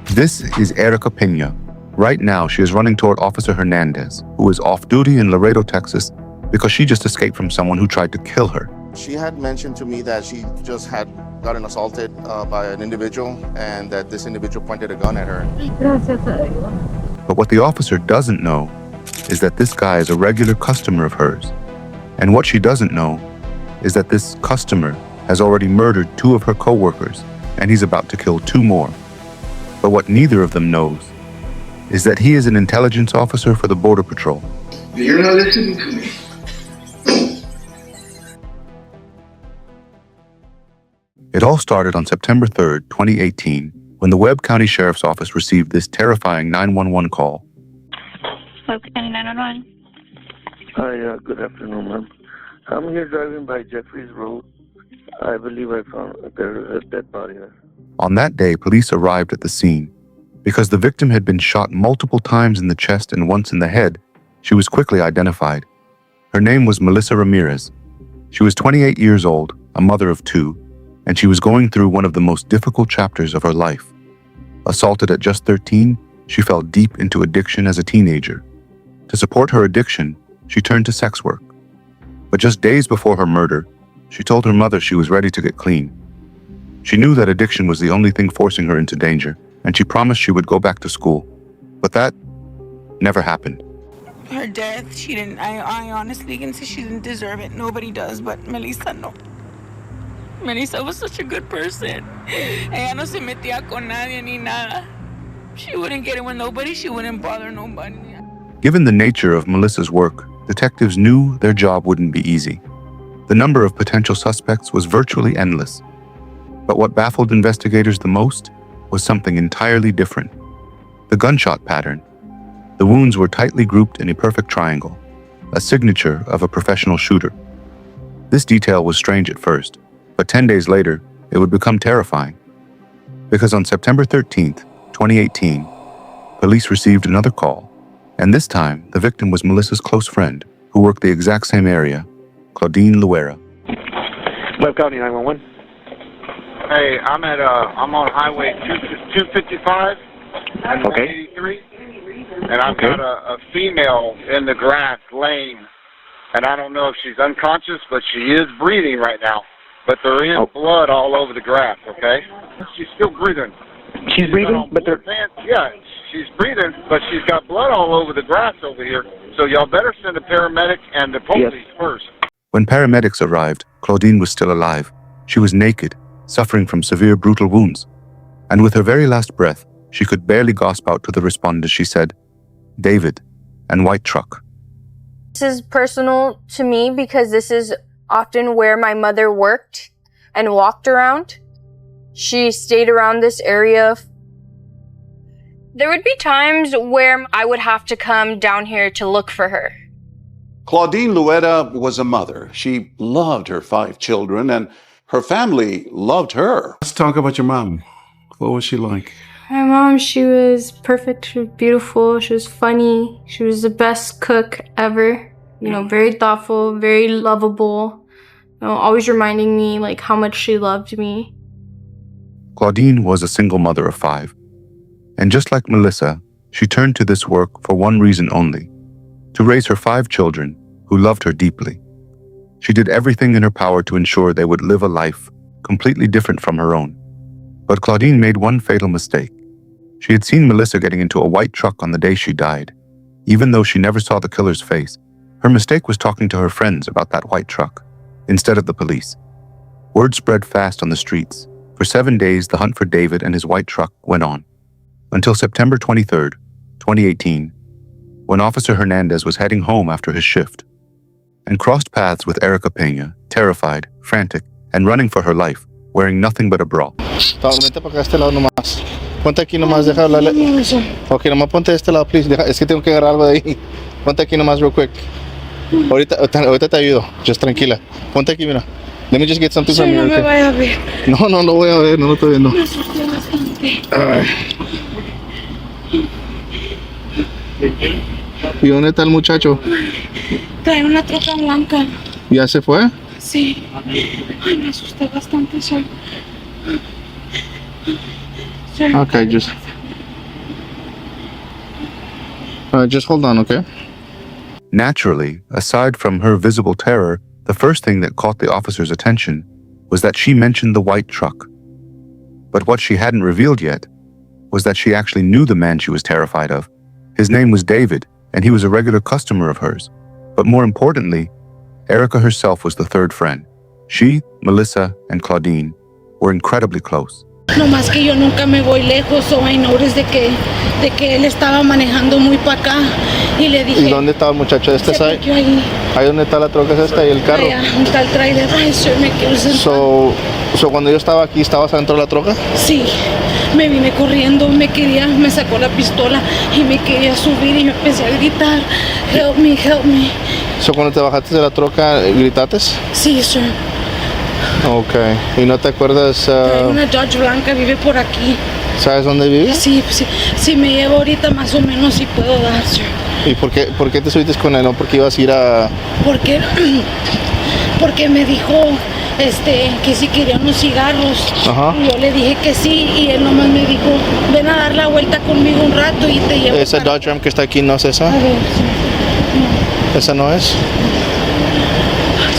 This is Erica Pena. Right now, she is running toward Officer Hernandez, who is off duty in Laredo, Texas, because she just escaped from someone who tried to kill her. She had mentioned to me that she just had gotten assaulted by an individual and that this individual pointed a gun at her. But what the officer doesn't know is that this guy is a regular customer of hers. And what she doesn't know is that this customer has already murdered 2 of her co-workers, and he's about to kill 2 more. But what neither of them knows is that he is an intelligence officer for the Border Patrol. You're not listening to me. It all started on September 3rd, 2018, when the Webb County Sheriff's Office received this terrifying 911 call. Webb County 911. Hi, good afternoon, ma'am. I'm here driving by Jeffries Road. I believe I found a dead body there. On that day, police arrived at the scene. Because the victim had been shot multiple times in the chest and once in the head, she was quickly identified. Her name was Melissa Ramirez. She was 28 years old, a mother of 2, and she was going through one of the most difficult chapters of her life. Assaulted at just 13, she fell deep into addiction as a teenager. To support her addiction, she turned to sex work. But just days before her murder, she told her mother she was ready to get clean. She knew that addiction was the only thing forcing her into danger, and she promised she would go back to school. But that never happened. Her death, I honestly can say she didn't deserve it. Nobody does, but Melissa no. Melissa was such a good person. Ella no se metía con nadie ni nada. She wouldn't get in with nobody, she wouldn't bother nobody. Given the nature of Melissa's work, detectives knew their job wouldn't be easy. The number of potential suspects was virtually endless. But what baffled investigators the most was something entirely different. The gunshot pattern. The wounds were tightly grouped in a perfect triangle, a signature of a professional shooter. This detail was strange at first, but 10 days later, it would become terrifying. Because on September 13th, 2018, police received another call, and this time the victim was Melissa's close friend, who worked the exact same area, Claudine Luera. Webb County 911. Hey, I'm on Highway 255 and 183, and I've got a female in the grass laying, and I don't know if she's unconscious, but she is breathing right now. But there is blood all over the grass. Okay, she's still breathing. She's breathing, but there. Yeah, she's breathing, but she's got blood all over the grass over here. So y'all better send a paramedic and the police first. When paramedics arrived, Claudine was still alive. She was naked, suffering from severe brutal wounds. And with her very last breath, she could barely gasp out to the responders. She said, "David," and "white truck." This is personal to me because this is often where my mother worked and walked around. She stayed around this area. There would be times where I would have to come down here to look for her. Claudine Luera was a mother. She loved her 5 children, and her family loved her. Let's talk about your mom. What was she like? My mom, she was perfect. She was beautiful. She was funny. She was the best cook ever. Very thoughtful, very lovable. Always reminding me how much she loved me. Claudine was a single mother of 5. And just like Melissa, she turned to this work for one reason only: to raise her 5 children who loved her deeply. She did everything in her power to ensure they would live a life completely different from her own. But Claudine made one fatal mistake. She had seen Melissa getting into a white truck on the day she died. Even though she never saw the killer's face, her mistake was talking to her friends about that white truck, instead of the police. Word spread fast on the streets. For 7 days, the hunt for David and his white truck went on, until September 23rd, 2018, when Officer Hernandez was heading home after his shift, and crossed paths with Erica Pena, terrified, frantic, and running for her life, wearing nothing but a bra. Ponte aquí nomás, deja hablarle. Ok, nomás ponte de este lado, please. Es que tengo que agarrar algo de ahí. Ponte aquí nomás, real quick. Ahorita te ayudo. Just tranquila. Ponte aquí, mira. Let me just get something from you. No me vaya a ver. No lo voy a ver, no lo estoy viendo. Me asusté bastante. ¿Y dónde está el muchacho? Trae una troca blanca. ¿Ya se fue? Sí. Ay, me asusté bastante, soy. Okay, just hold on, okay? Naturally, aside from her visible terror, the first thing that caught the officer's attention was that she mentioned the white truck. But what she hadn't revealed yet was that she actually knew the man she was terrified of. His name was David, and he was a regular customer of hers. But more importantly, Erica herself was the third friend. She, Melissa, and Claudine were incredibly close. No más que yo nunca me voy lejos, so I noticed de que él estaba manejando muy para acá y le dije. ¿Y dónde estaba el muchacho de este side? Ahí donde está la troca esta y el carro. Allá, un tal trailer. Ay, sir, me quiero sentar. So cuando yo estaba aquí, ¿estabas adentro de la troca? Sí, me vine corriendo, me sacó la pistola y me quería subir y me empecé a gritar, help me, help me. So cuando te bajaste de la troca, ¿gritaste? Sí, sir. Okay. ¿Y no te acuerdas? Hay una Dodge blanca, vive por aquí. ¿Sabes dónde vive? Sí, sí. Si me llevo ahorita más o menos sí puedo dar, sir. ¿Y por qué te subiste con él? ¿No? Porque ibas a ir a... Porque me dijo que si quería unos cigarros. Ajá. Y yo le dije que sí y él nomás me dijo, ven a dar la vuelta conmigo un rato y te llevo. ¿Esa Dodge Ram que está aquí no es esa? A ver, sí. No. ¿Esa no es?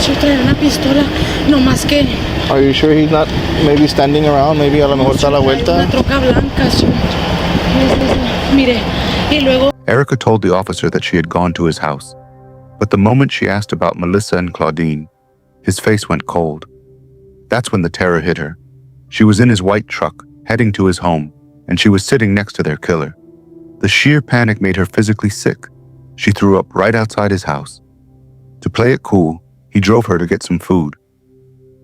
Yo traía una pistola, nomás que... Are you sure he's not maybe standing around? Maybe a lo mejor está a la vuelta. Una troca blanca, sí. Mire, y luego... Erica told the officer that she had gone to his house. But the moment she asked about Melissa and Claudine, his face went cold. That's when the terror hit her. She was in his white truck, heading to his home, and she was sitting next to their killer. The sheer panic made her physically sick. She threw up right outside his house. To play it cool, he drove her to get some food.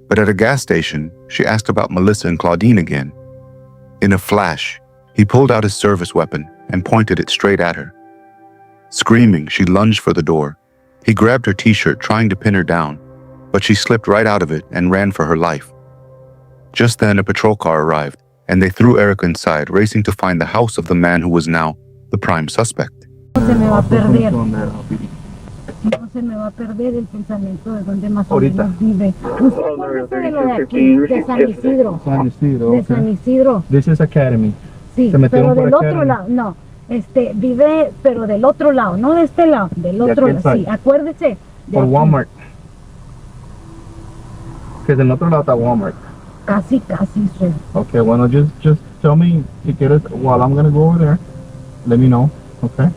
But at a gas station, she asked about Melissa and Claudine again. In a flash, he pulled out his service weapon and pointed it straight at her. Screaming, she lunged for the door. He grabbed her t-shirt, trying to pin her down, but she slipped right out of it and ran for her life. Just then, a patrol car arrived, and they threw Erica inside, racing to find the house of the man who was now the prime suspect. No se me va a perder. No se me va a perder el pensamiento de donde más o menos vive. Usted conoce de lo de aquí, de San Isidro. San Isidro, De San Isidro. This is Academy. Sí, pero del otro lado, no. Vive, pero del otro lado, no de este lado, del otro lado. Sí, acuérdese. Por Walmart. Que del otro lado está Walmart. Casi, sí. Okay, bueno, just tell me si quieres, while I'm gonna go over there, let me know, okay?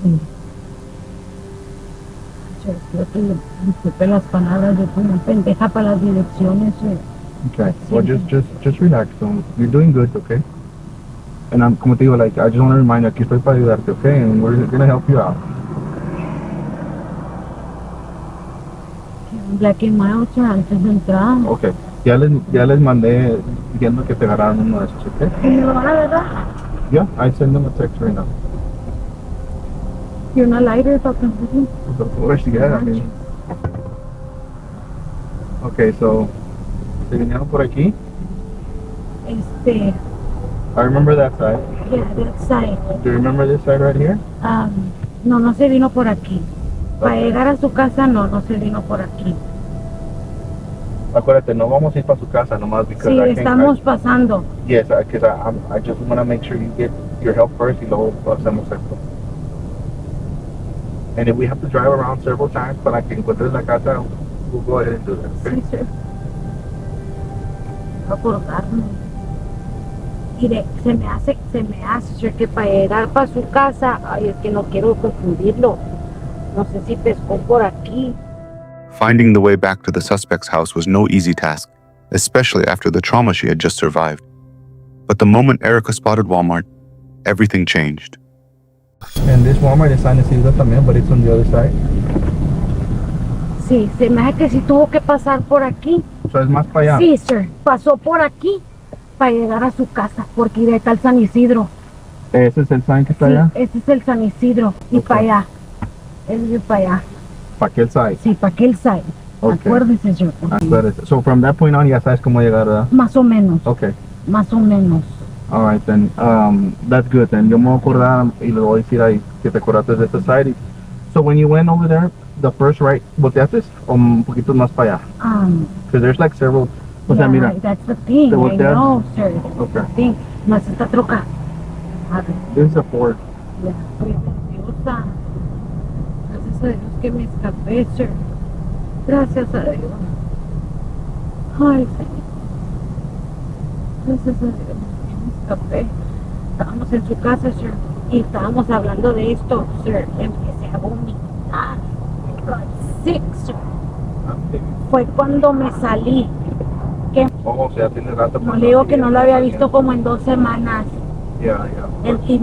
Sí. Creo que disculpe las palabras, yo soy una pendeja para las direcciones. Okay, well just relax, so you're doing good, okay? And I'm, como te digo, like, I just want to remind you, aquí estoy para ayudarte, okay? And we're gonna help you out. Black and mild, sir, antes de entrar. Okay, ya les mandé diciendo que te agarraron uno de esos, okay? ¿Y me lo van a agarrar? Yeah, I send them a text right now. ¿Y una lighter para conseguir? Of course, yeah, I mean. Okay, so, ¿te vinieron por aquí? I remember that side. Yeah, that side. Do you remember this side right here? No se vino por aquí. Para llegar a su casa, no se vino por aquí. Acuérdate, no vamos a ir para su casa nomás because sí, estamos pasando. Yes, because I just want to make sure you get your help first y luego hacemos esto. And if we have to drive around several times para que encuentres la casa, we'll go ahead and do that, okay? Sí, sir. No acordarme. Mire, se me hace, sir, que para llegar para su casa, ay, es que no quiero confundirlo. No sé si pescó por aquí. Finding the way back to the suspect's house was no easy task, especially after the trauma she had just survived. But the moment Erica spotted Walmart, everything changed. And this Walmart is San Isidro también, but it's on the other side. Sí, se me hace que sí tuvo que pasar por aquí. So es más para allá. Sí, sir, pasó por aquí para llegar a su casa, porque de acá al San Isidro. ¿Ese es el sign que está sí, allá? Ese es el San Isidro, y okay. para allá. Él vive para allá. ¿Para aquel side? Sí, para aquel side. Okay. Acuérdese, sir. Acuérdese. So from that point on ya sabes cómo llegar, ¿verdad? Más o menos. Okay. Más o menos. All right, then. That's good, then. Yo me voy a acordar y le voy a decir ahí que te acordaste de esta side. So when you went over there, the first right, ¿volteaste o un poquito más para allá? Because there's like several O sea, mira. That's the thing. I know, sir. Okay. The thing. No es esta troca. A ver. This is a Ford. Ya, estoy nerviosa. Gracias a Dios que me escapé, sir. Gracias a Dios. Ay, Señor. Gracias a Dios que me escapé. Estábamos en su casa, sir, y estábamos hablando de esto, sir. Empecé a vomitar. Got sick, sir. Fue cuando me salí. Que O sea, tiene rato. no le digo que no lo había visto como en 2 semanas. Ya. Y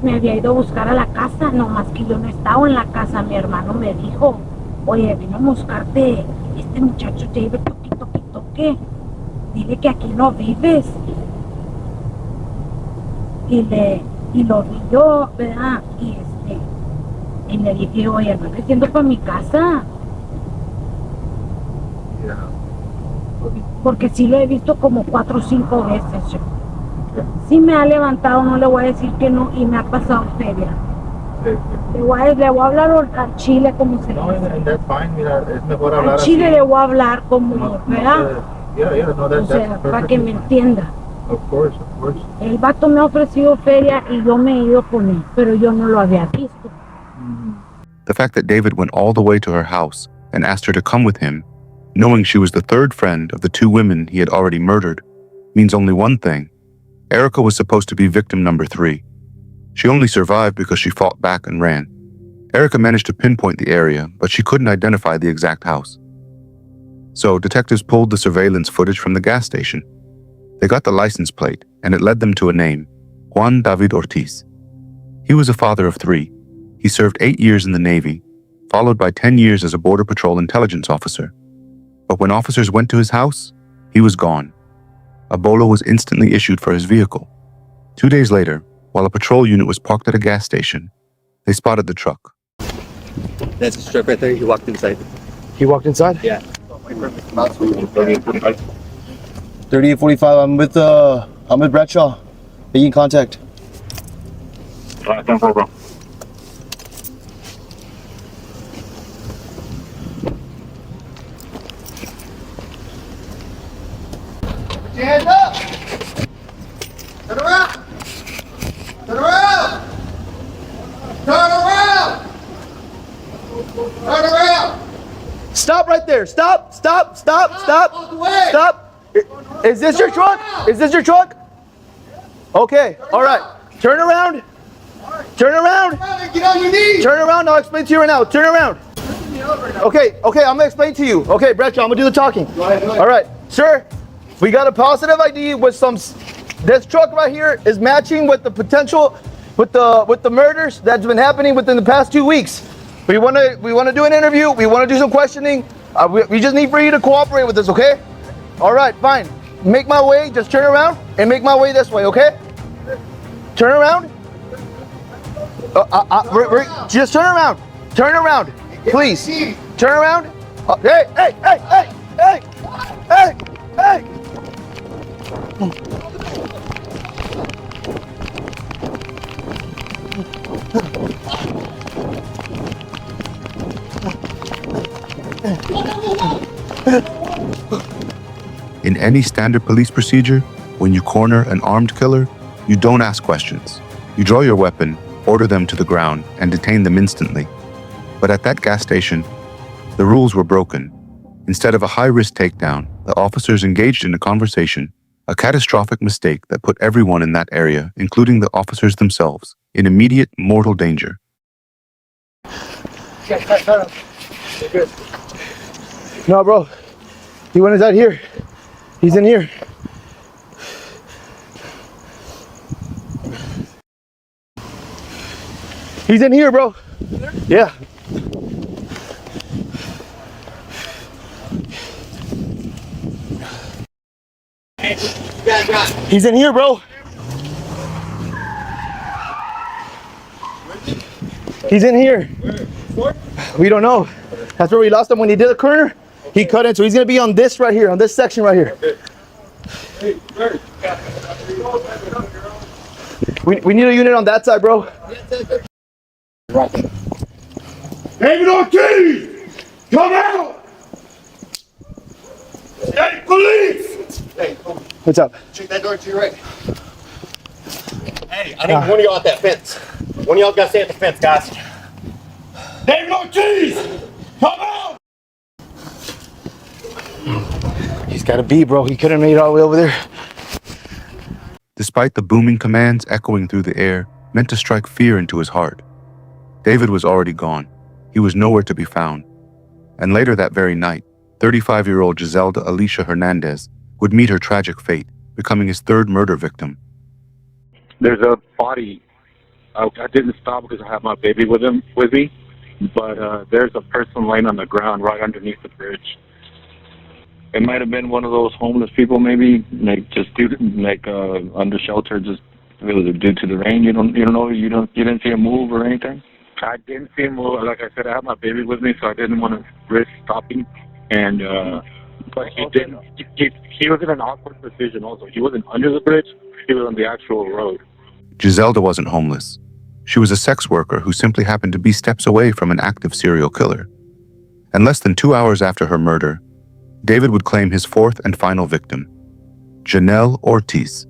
me había ido a buscar a la casa, nomás que yo no estaba en la casa. Mi hermano me dijo, oye, vino a buscarte este muchacho David, toque. Dile que aquí no vives. Y lo vi yo, ¿verdad? Y le dije, oye, ando creciendo para mi casa. Ya. Porque sí lo he visto como 4 o 5 veces. Yo. Sí me ha levantado, no le voy a decir que no, y me ha pasado feria. Sí. Le voy a hablar al chile como se No, dice. and that's fine, mira, es mejor hablar Al chile así. le voy a hablar como, ¿verdad? Yeah, no, O sea, para que me entienda. Of course. El vato me ha ofrecido feria y yo me he ido con él, pero yo no lo había visto. The fact that David went all the way to her house and asked her to come with him, knowing she was the third friend of the 2 women he had already murdered, means only one thing. Erica was supposed to be victim number 3. She only survived because she fought back and ran. Erica managed to pinpoint the area, but she couldn't identify the exact house. So detectives pulled the surveillance footage from the gas station. They got the license plate, and it led them to a name, Juan David Ortiz. He was a father of 3. He served 8 years in the Navy, followed by 10 years as a Border Patrol intelligence officer. But when officers went to his house, he was gone. A bolo was instantly issued for his vehicle. 2 days later, while a patrol unit was parked at a gas station, they spotted the truck. That's his truck right there. He walked inside. He walked inside? Yeah. 3845. I'm with Bradshaw. Making contact. Bro. Stand up! Turn around! Turn around! Turn around! Turn around! Stop right there! Stop! Stop! Stop! Stop! Stop! Is this your truck? Is this your truck? Okay, alright. Turn around! Turn around! Get on your knees! Turn around, I'll explain to you right now. Turn around! Okay, I'm gonna explain to you. Okay, Bradshaw, I'm gonna do the talking. Alright, sir, we got a positive ID with some. This truck right here is matching with the potential, with the murders that's been happening within the past 2 weeks. We wanna do an interview. We wanna do some questioning. We just need for you to cooperate with us, okay? All right, fine. Make my way. Just turn around and make my way this way, okay? Turn around. Just turn around. Turn around, please. Turn around. Hey! In any standard police procedure, when you corner an armed killer, you don't ask questions. You draw your weapon, order them to the ground, and detain them instantly. But at that gas station, the rules were broken. Instead of a high-risk takedown, the officers engaged in a conversation, a catastrophic mistake that put everyone in that area, including the officers themselves, in immediate mortal danger. No, bro. He went inside here. He's in here. He's in here, bro. Yeah. He's in here, bro. He's in here. We don't know. That's where we lost him when he did the corner. He cut in, so he's gonna be on this right here, on this section right here. We need a unit on that side, bro. David Ortiz, come out! Stay Hey, police! Hey, What's up? check that door to your right. Hey, I need one of y'all at that fence. One of y'all got to stay at the fence, guys. David Ortiz! Come out! He's got to be, bro. He couldn't have made it all the way over there. Despite the booming commands echoing through the air, meant to strike fear into his heart, David was already gone. He was nowhere to be found. And later that very night, 35-year-old Guiselda Alicia Hernandez would meet her tragic fate, becoming his third murder victim. There's a body. I didn't stop because I have my baby with me, but there's a person laying on the ground right underneath the bridge. It might have been one of those homeless people, maybe, like just under shelter, just really due to the rain. You didn't see him move or anything. I didn't see him move. Like I said, I have my baby with me, so I didn't want to risk stopping. And but he didn't. He was in an awkward position. Also, he wasn't under the bridge. He was on the actual road. Giselda wasn't homeless. She was a sex worker who simply happened to be steps away from an active serial killer. And less than 2 hours after her murder, David would claim his fourth and final victim, Janelle Ortiz.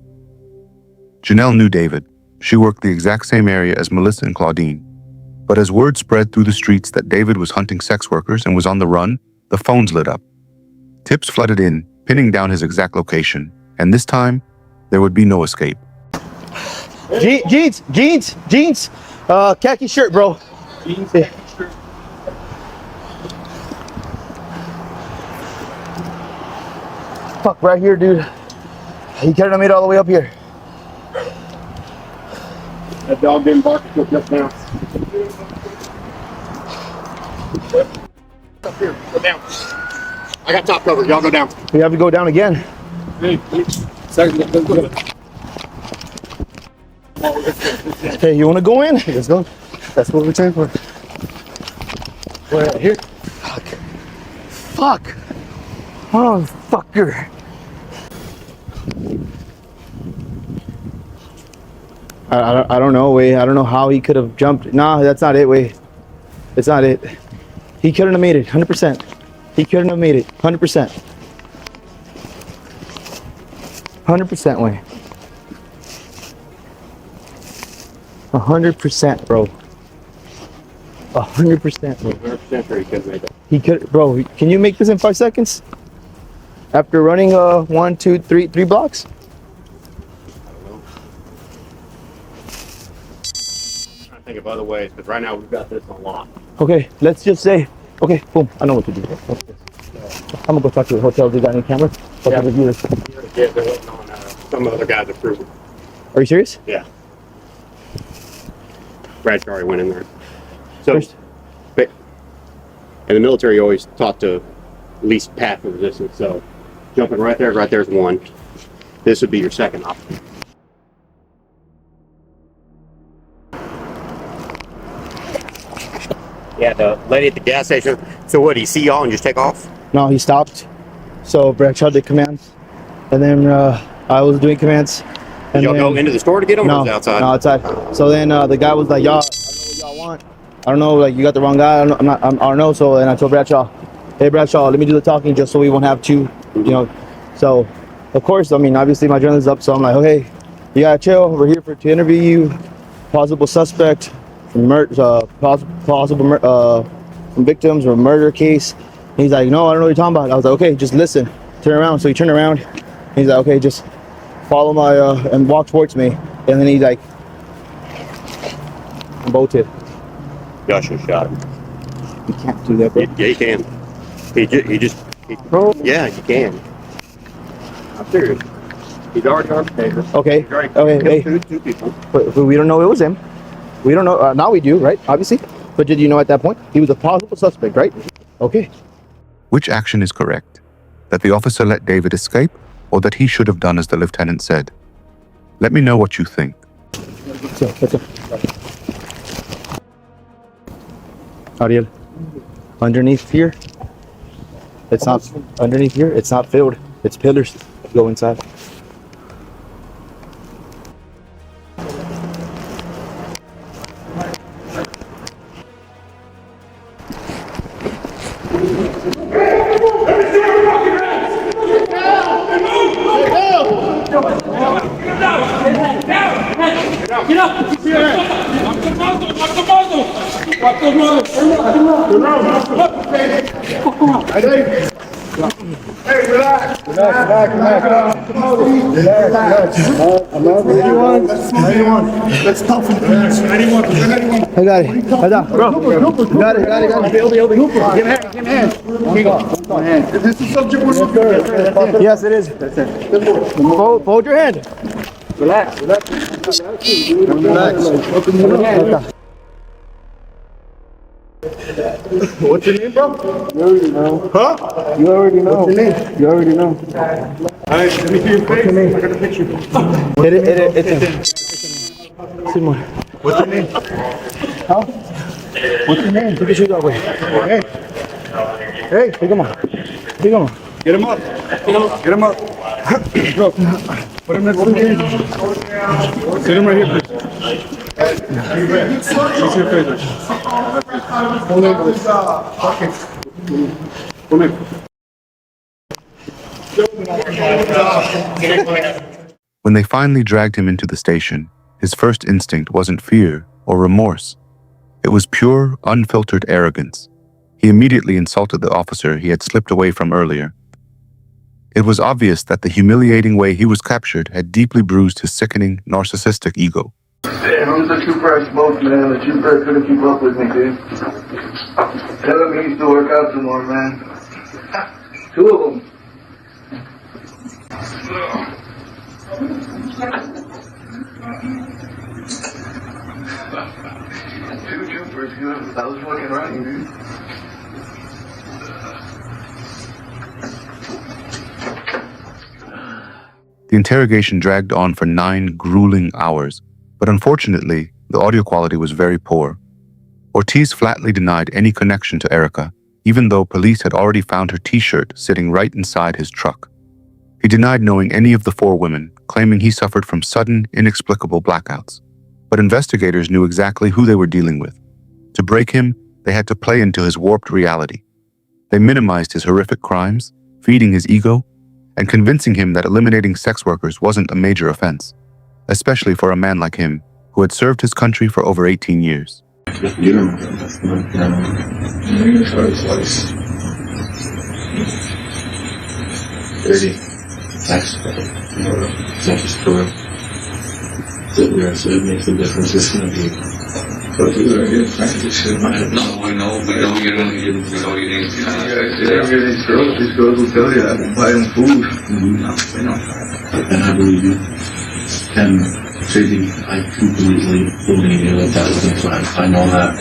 Janelle knew David. She worked the exact same area as Melissa and Claudine. But as word spread through the streets that David was hunting sex workers and was on the run, the phones lit up. Tips flooded in, pinning down his exact location. And this time, there would be no escape. Jeans, khaki shirt, bro. Jeans, khaki shirt. Fuck, right here, dude. He couldn't have made it all the way up here. That dog didn't bark until just now. Up here, go down. I got top cover, y'all go down. We have to go down again. Hey, second, let's go. Hey, you want to go in? Let's go. That's what we're trying for. We're here. Fuck. Oh, fucker. I don't know, Way. I don't know how he could have jumped. Nah, that's not it, Way. It's not it. He couldn't have made it, 100%. He couldn't have made it, 100%. 100%, Way. 100%, bro. 100%, bro. 100% sure he could have made that. He could, bro. Can you make this in 5 seconds? After running 1, 2, 3 blocks? I'm trying to think of other ways, because right now we've got this on lock. Okay, let's just say, okay, boom. I know what to do. I'm gonna go talk to the hotel. Do you got any camera? Yeah, they're waiting on some other guy's approval. Are you serious? Yeah. Bradshaw already went in there. So, in the military, you always taught to least path of resistance. So, jumping right there's one. This would be your second option. Yeah, the lady at the gas station. So what, did he see y'all and just take off? No, he stopped. So Bradshaw did commands. And then I was doing commands. Did y'all go into the store to get him, or was it outside? No, outside. So then the guy was like, y'all, I don't know what y'all want. I don't know, like, you got the wrong guy. I don't know. So then I told Bradshaw, hey, Bradshaw, let me do the talking just so we won't have two, you know. So, of course, I mean, obviously my adrenaline's up. So I'm like, okay, you gotta chill. We're here to interview you. Possible suspect. Possible victims or murder case. And he's like, no, I don't know what you're talking about. I was like, okay, just listen, turn around. So he turned around. He's like, okay, just follow my and walk towards me. And then he's like, I'm bolted. Y'all should have shot him. You can't do that, bro. Yeah, you can. Yeah, you can. I'm serious. He's already on the paper. Okay. Hey. Two people. But we don't know it was him. We don't know. Now we do, right? Obviously. But did you know at that point he was a possible suspect, right? Okay. Which action is correct? That the officer let David escape, or that he should have done as the lieutenant said? Let me know what you think. Ariel, underneath here, it's not underneath here. It's not filled. It's pillars. Go inside. Hey, relax. Relax. Let's talk from the past. 91. I got it. Bro. Got it. Give him a hand. Is this the subject we're looking at? Yes, it is. Hold your hand. Relax. What's your name, bro? You already know. Huh? You already know. What's your name? You already know. All right, let me see your face. I got a picture. Simon. What's your name? Huh? What's your name? Take your shoes off, wait. Hey, Pick him up. get him up. Get him up. Bro, put him next to me. Sit him right here, please. Let me see your face. Hold on, please. Come in. When they finally dragged him into the station, his first instinct wasn't fear or remorse. It was pure, unfiltered arrogance. He immediately insulted the officer he had slipped away from earlier. It was obvious that the humiliating way he was captured had deeply bruised his sickening, narcissistic ego. Damn, who's the trooper I spoke, man? The trooper couldn't keep up with me, dude. Tell him he needs to work out some more, man. 2 of them. Two troopers, good. I was fucking right, dude. The interrogation dragged on for 9 grueling hours, but unfortunately, the audio quality was very poor. Ortiz flatly denied any connection to Erica, even though police had already found her t-shirt sitting right inside his truck. He denied knowing any of the 4 women, claiming he suffered from sudden, inexplicable blackouts. But investigators knew exactly who they were dealing with. To break him, they had to play into his warped reality. They minimized his horrific crimes, feeding his ego, and convincing him that eliminating sex workers wasn't a major offense, especially for a man like him, who had served his country for over 18 years. You don't know. That's not twice. 30. That's correct. Sitting there, so it makes a difference. It's going to be. But you are here practice. No, I know. We know you didn't. These girls will tell you I can buy them food. No, they don't. And I believe you. And Tracy, I completely believe you that that was the plan. I know that.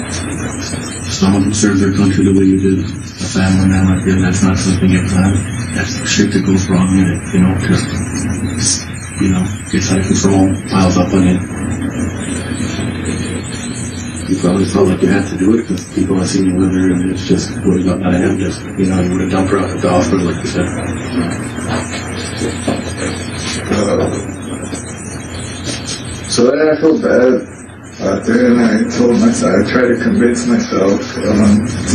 Someone who served their country the way you did, a family man like you, that's not something you plan. That's shit that goes wrong in it, just gets out of control, piles up on you. You probably felt like you had to do it because people have seen you with her and it's just would have gotten out of him. You would have dumped her off at the hospital like you said. So then I felt bad out there and I told myself, I tried to convince myself to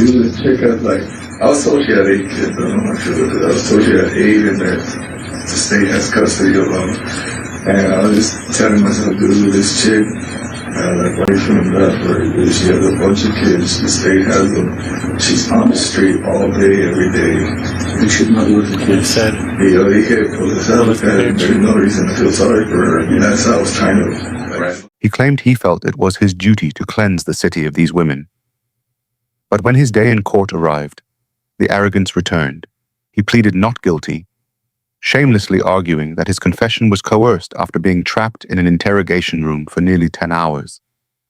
this chick I was told she had 8 kids, I'm not sure what it is. I was told she had 8 and the state has custody of them. And I was just telling myself, dude, this chick, why from that for her? She has a bunch of kids, the state has them. She's on the street all day, every day. You should not look at kids. They can't pull this out like that. There's no reason to feel sorry for her. That's how I was trying to. He claimed he felt it was his duty to cleanse the city of these women. But when his day in court arrived, the arrogance returned. He pleaded not guilty, shamelessly arguing that his confession was coerced after being trapped in an interrogation room for nearly 10 hours.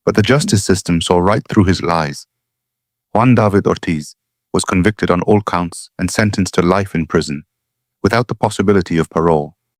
But the justice system saw right through his lies. Juan David Ortiz was convicted on all counts and sentenced to life in prison, without the possibility of parole.